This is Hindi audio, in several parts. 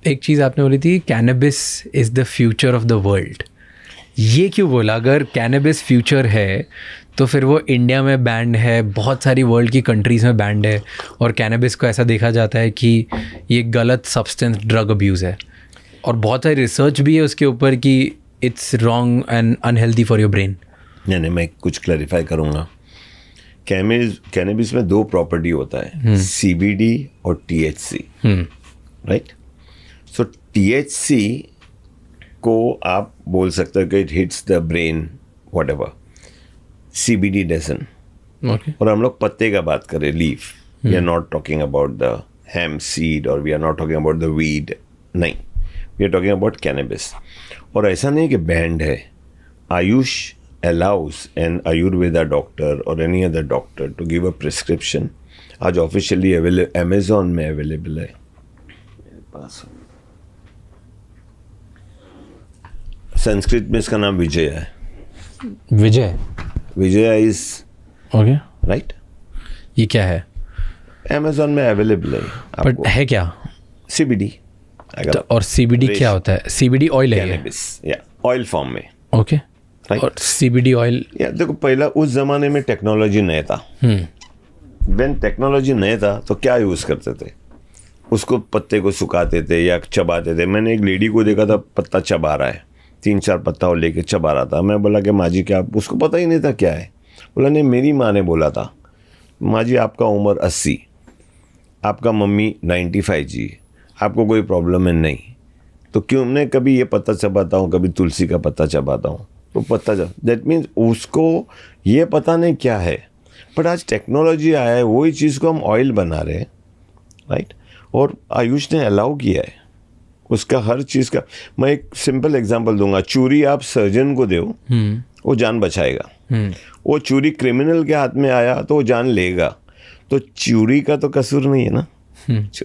एक चीज़ आपने बोली थी, cannabis is the future of the world. ये क्यों बोला? अगर कैनबिस फ्यूचर है तो फिर वो इंडिया में बैंड है, बहुत सारी वर्ल्ड की कंट्रीज़ में बैंड है, और कैनबिस को ऐसा देखा जाता है कि ये गलत सब्सटेंस, ड्रग अब्यूज़ है, और बहुत सारी रिसर्च भी है उसके ऊपर कि it's wrong and unhealthy for your brain. नहीं, मैं कुछ क्लैरिफाई करूँगा। कैनबिस में 2 प्रॉपर्टी होता है, CBD और THC, राइट? सो THC को आप बोल सकते हो कि it hits the brain whatever, CBD doesn't. Okay. और हम लोग पत्ते का बात करें, leaf, we are not talking about the hemp seed और we are not talking about the weed, नहीं, we are talking about cannabis. और ऐसा नहीं कि बैंड है, Ayush allows an Ayurveda doctor or any other doctor to give a prescription। आज ऑफिशियली Amazon में अवेलेबल है, मेरे पास संस्कृत में इसका नाम विजय है। विजय इज ओके, राइट। ये क्या है? Amazon में अवेलेबल है बट आपको। है क्या? CBD तो और CBD क्या होता है? CBD ऑयल है ये? कैनबिस, या ऑयल फॉर्म में, ओके। राइट। और CBD ऑयल, या देखो, पहला उस जमाने में टेक्नोलॉजी नहीं था। व्हेन टेक्नोलॉजी नहीं था तो क्या यूज़ करते थे? उसको पत्ते को सुखाते थे या चबाते थे। मैंने एक लेडी को देखा था, पत्ता चबा रहा है, 3-4 पत्ता और लेके चबा रहा था। मैं बोला कि माँ जी क्या? उसको पता ही नहीं था क्या है। बोला नहीं, मेरी माँ ने बोला था, माँ जी आपका उम्र 80, आपका मम्मी 95 जी, आपको कोई प्रॉब्लम है नहीं, तो क्यों मैं कभी ये पत्ता चबाता हूँ, कभी तुलसी का पत्ता चबाता हूँ, तो पत्ता चब, दैट मीन्स उसको ये पता नहीं क्या है। बट आज टेक्नोलॉजी आया है, वही चीज़ को हम ऑयल बना रहे हैं, राइट। और आयुष ने अलाउ किया है उसका हर चीज़ का। मैं एक सिंपल एग्जांपल दूंगा, चूरी आप सर्जन को दो, वो जान बचाएगा। वो चूरी क्रिमिनल के हाथ में आया तो वो जान लेगा। तो चूरी का तो कसूर नहीं है ना,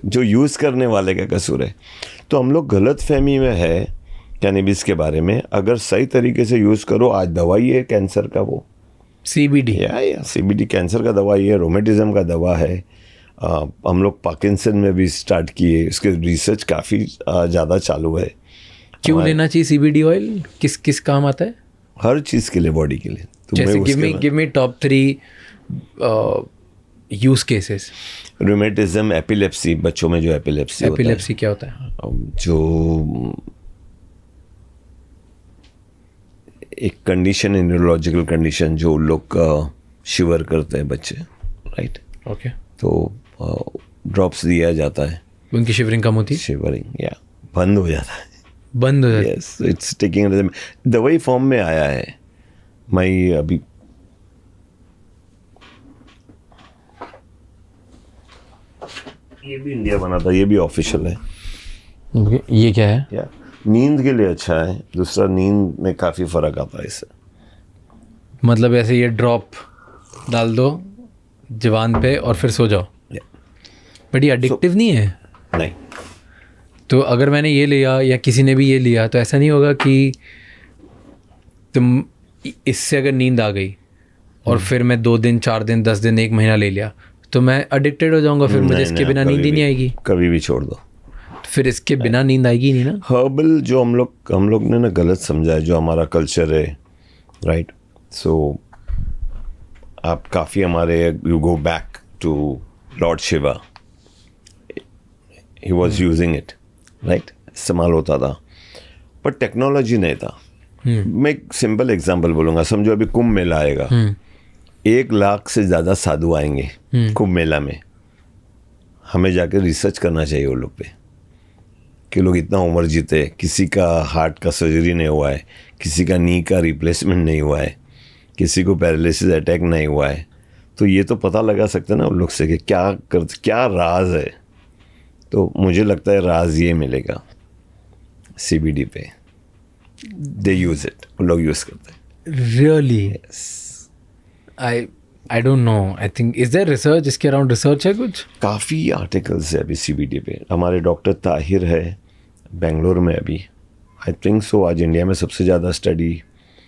जो यूज़ करने वाले का कसूर है। तो हम लोग गलत फहमी में है कैनबिस के बारे में। अगर सही तरीके से यूज़ करो, आज दवाई है कैंसर का, वो CBD, या CBD कैंसर का दवाई है, रोमेटिज्म का दवा है। हम लोग पार्किंसन में भी स्टार्ट किए, उसके रिसर्च काफ़ी ज़्यादा चालू है। क्यों लेना चाहिए CBD ऑयल? किस किस काम आता है? हर चीज़ के लिए, बॉडी के लिए। जैसे give me top 3 use cases. Rheumatism, epilepsy, बच्चों में जो एपिलेप्सी क्या होता है? जो एक कंडीशन है, न्यूरोलॉजिकल कंडीशन, जो लोग शिवर करते हैं बच्चे, राइट। ओके। तो ड्रॉप्स दिया जाता है, उनकी शिवरिंग कम होती है, शिवरिंग या बंद हो जाता है, बंद हो जाता है। यस, इट्स टेकिंग दवाई फॉर्म में आया है। मैं अभी ये भी इंडिया बना था, ये भी ऑफिशियल है। Okay, ये क्या है? या नींद के लिए अच्छा है। दूसरा, नींद में काफ़ी फ़र्क आता है इससे। मतलब ऐसे ये ड्रॉप डाल दो जवान पे और फिर सो जाओ। बट ये एडिक्टिव नहीं है? नहीं। तो अगर मैंने ये लिया या किसी ने भी ये लिया तो ऐसा नहीं होगा कि तुम इससे अगर नींद आ गई और फिर मैं 2 दिन 4 दिन 10 दिन 1 महीना ले लिया तो मैं एडिक्टेड हो जाऊंगा, फिर मुझे इसके बिना नींद ही नहीं आएगी। कभी भी छोड़ दो, फिर इसके बिना नींद आएगी नहीं ना। हर्बल जो हम लोग ने ना गलत समझा है, जो हमारा कल्चर है, राइट। सो आप काफ़ी हमारे, you go back to lord Shiva, he was using it, right, इस्तेमाल होता था, पर टेक्नोलॉजी नहीं था। मैं एक सिंपल एग्जांपल बोलूँगा, समझो अभी कुंभ मेला आएगा, 1 लाख से ज़्यादा साधु आएंगे कुंभ मेला में। हमें जाकर रिसर्च करना चाहिए वो लोग पे कि लोग इतना उम्र जीते, किसी का हार्ट का सर्जरी नहीं हुआ है, किसी का नी का रिप्लेसमेंट नहीं हुआ है, किसी को पैरालिसिस अटैक नहीं हुआ है। तो ये तो पता लगा सकते हैं ना उन लोग से कि क्या राज है। तो मुझे लगता है राज ये मिलेगा CBD पे, दे यूज़ इट, उन लोग यूज़ करते हैं। Really? I don't know, I think is their research, इसके अराउंड रिसर्च है कुछ? काफ़ी आर्टिकल्स है अभी CBD पे। हमारे डॉक्टर ताहिर है बेंगलोर में अभी, आई थिंक सो आज इंडिया में सबसे ज़्यादा स्टडी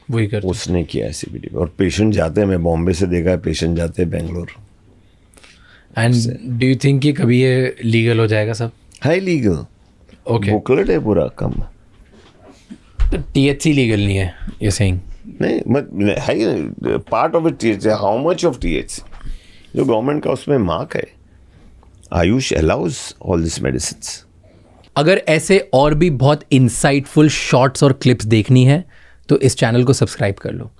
वही कर उसने किया है CBD पे। और पेशेंट जाते हैं, मैं बॉम्बे से देखा है, पेशेंट जाते हैं Bangalore. And do you think कि कभी ये लीगल हो जाएगा सब? है लीगल, Okay. बुकलेट है पूरा कम। THC लीगल नहीं है, you're saying? नहीं मत है, part of it THC, how much of THC जो गवर्नमेंट का उसमें मार्क है। Ayush allows all this medicines. अगर ऐसे और भी बहुत इंसाइटफुल शॉर्ट्स और क्लिप्स देखनी है तो इस चैनल को सब्सक्राइब कर लो।